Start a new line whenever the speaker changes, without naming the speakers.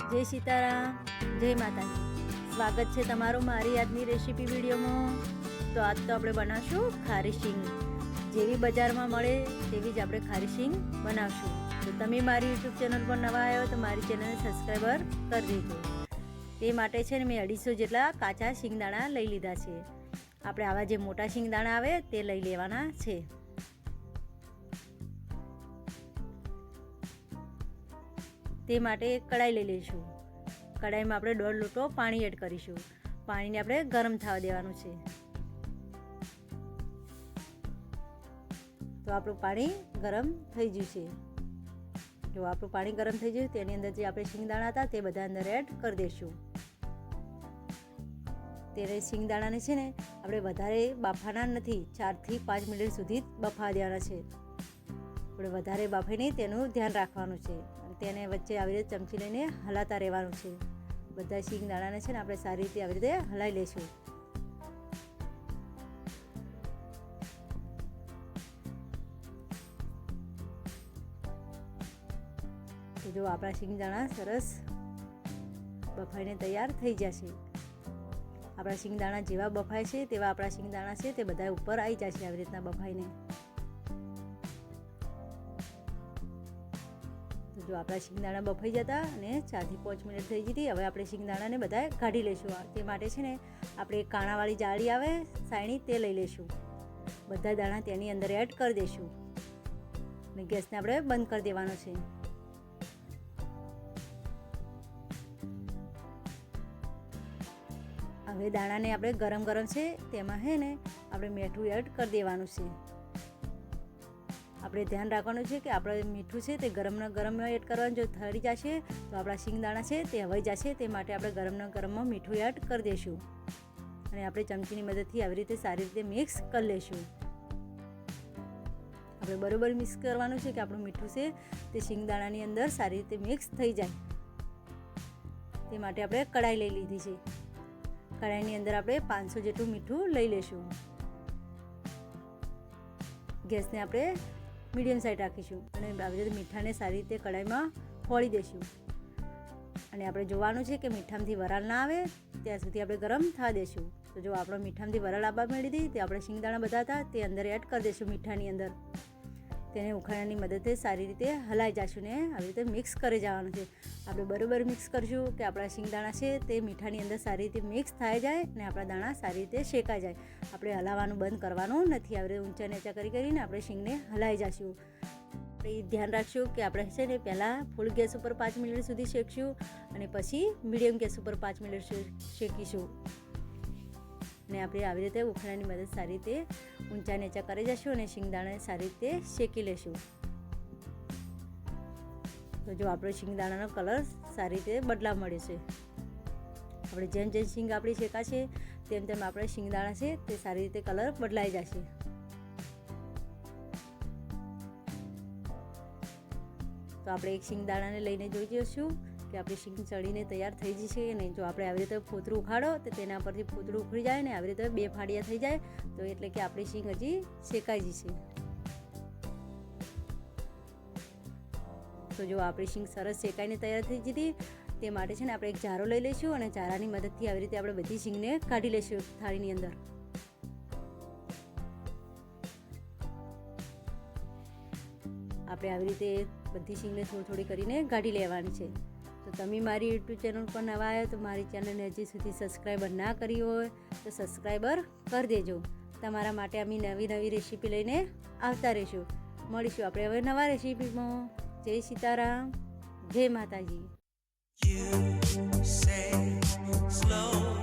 જય સીતારામ, જય માતાજી। સ્વાગત છે તમારું મારી આજની રેસીપી વિડીયોમાં। તો આજ તો આપણે બનાવશું ખારી શીંગ। જેવી બજારમાં મળે તેવી જ આપણે ખારી શીંગ બનાવશું। તો તમે મારી યુટ્યુબ ચેનલ પર નવા આવ્યો તો મારી ચેનલને સબસ્ક્રાઈબર કરી દેજો। તે માટે છે ને મેં 250 જેટલા કાચા શીંગદાણા લઈ લીધા છે। આપણે આવા જે મોટા શીંગદાણા આવે તે લઈ લેવાના છે। તે માટે એક કડાઈ લઈ લઈશું। કડાઈમાં આપણે 1.5 લોટો પાણી એડ કરીશું। પાણીને આપણે ગરમ થવા દેવાનું છે। તો આપણું પાણી ગરમ થઈ ગયું છે। જો આપણું પાણી ગરમ થઈ ગયું તેની અંદર જે આપણે શીંગદાણા હતા તે બધા અંદર એડ કરી દઈશું। તેને શીંગદાણાને છે ને આપણે વધારે બાફવાના નથી, 4 થી 5 મિનિટ સુધી બફાવા દેવાના છે। આપણે વધારે બાફે નહીં તેનું ધ્યાન રાખવાનું છે। તેને વચ્ચે આવી રીતે ચમચી લઈને હલાતા રહેવાનું છે। બધા શીંગદાણાને છે ને આપણે સારી રીતે આવી રીતે હલાવી લઈશું। તો જો આપણા શીંગદાણા સરસ બફાઈને તૈયાર થઈ જશે। આપણા શીંગદાણા જેવા બફાય છે તેવા આપણા શીંગદાણા છે તે બધા ઉપર આવી જશે આવી રીતના બફાઈને। જો આપણા શીંગદાણા બફાઈ જતા અને 4 થી 5 મિનિટ થઈ જતી, હવે આપણે શીંગદાણાને બધા કાઢી લઈશું। તે માટે છે ને આપણે એક કાણાવાળી જાળી આવે સાયણી તે લઈ લઈશું। બધા દાણા તેની અંદર એડ કરી દઈશું અને ગેસને આપણે બંધ કરી દેવાનો છે। હવે દાણાને આપણે ગરમ ગરમ છે તેમાં છે ને આપણે મીઠું એડ કરી દેવાનું છે। આપણે ધ્યાન રાખવાનું છે કે આપણે મીઠું છે તે ગરમના ગરમમાં એડ કરવાનું। જો ઠરી જશે તો આપણા શીંગદાણા છે તે હવાઈ જશે, તે માટે આપણે ગરમના ગરમમાં મીઠું એડ કરી દઈશું અને આપણે ચમચીની મદદથી આવી રીતે સારી રીતે મિક્સ કરી લઈશું। આપણે બરોબર મિક્સ કરવાનું છે કે આપણું મીઠું છે તે શીંગદાણાની અંદર સારી રીતે મિક્સ થઈ જાય। તે માટે આપણે કડાઈ લઈ લીધી છે। કડાઈની અંદર આપણે 500 જેટલું મીઠું લઈ લઈશું। ગેસને આપણે મીડિયમ સાઈડ રાખીશું અને આવી રીતે મીઠાને સારી રીતે કડાઈમાં ફોળી દઈશું અને આપણે જોવાનું છે કે મીઠામાંથી વરાળ ના આવે ત્યાં સુધી આપણે ગરમ થવા દઈશું। તો જો આપણો મીઠામાંથી વરાળ આવવા મળી હતી તે આપણે શીંગદાણા બધા હતા તે અંદર એડ કરી દઈશું મીઠાની અંદર। તેને ઉખાણાની મદદથી સારી રીતે હલાઈ જશું ને આવી રીતે મિક્સ કરી જવાનું છે। આપણે બરોબર મિક્સ કરીશું કે આપણા શીંગદાણા છે તે મીઠાની અંદર સારી રીતે મિક્સ થઈ જાય ને આપણા દાણા સારી રીતે શેકાઈ જાય। આપણે હલાવવાનું બંધ કરવાનું નથી, આવી રીતે ઊંચા નીચા કરીને આપણે શીંગને હલાઈ જશું। આપણે ધ્યાન રાખશું કે આપણે છે ને પહેલાં ફૂલ ગેસ ઉપર 5 મિનિટ સુધી શેકશું અને પછી મીડિયમ ગેસ ઉપર 5 મિનિટ શેકીશું અને આપણે આવી રીતે ઉખણાની મદદ સારી રીતે ઊંચા નીચા કરી જશું અને શીંગદાણાને સારી રીતે શેકી લેશું। તો જો આપણો શીંગદાણાનો કલર સારી રીતે બદલાવ મળે છે। આપણે જેમ જેમ શીંગ આપણી શેકાશે તેમ તેમ આપણે શીંગદાણા છે તે સારી રીતે કલર બદલાઈ જશે। તો આપણે એક શીંગદાણાને લઈને જોઈ જઈશું કે આપણી શીંગ ચડીને તૈયાર થઈ જશે કે નહીં। જો આપણે આવી રીતે ફોતરું ઉખાડો તો તેના પરથી ફોતરું ઉખડી જાય ને આવી રીતે 2 ફાડિયા થઈ જાય તો એટલે કે આપણી શીંગ હજી શેકાઈ જશે। તો જો આપણી શીંગ સરસ શેકાઈને તૈયાર થઈ જતી, તે માટે છે ને આપણે એક જારો લઈ લઈશું અને જારાની મદદથી આવી રીતે આપણે બધી શીંગને કાઢી લઈશું થાળીની અંદર। આપણે આવી રીતે બધી શીંગને થોડી થોડી કરીને કાઢી લેવાની છે। તો તમે મારી યુટ્યુબ ચેનલ પર નવા આવ્યા તો મારી ચેનલને હજી સુધી સબસ્ક્રાઈબર ના કરી હોય તો સબસ્ક્રાઈબર કરી દેજો। તમારા માટે અમે નવી નવી રેસીપી લઈને આવતા રહીશું। મળીશું આપણે હવે નવા રેસીપીમાં। જય સીતારામ, જય માતાજી।
You say slow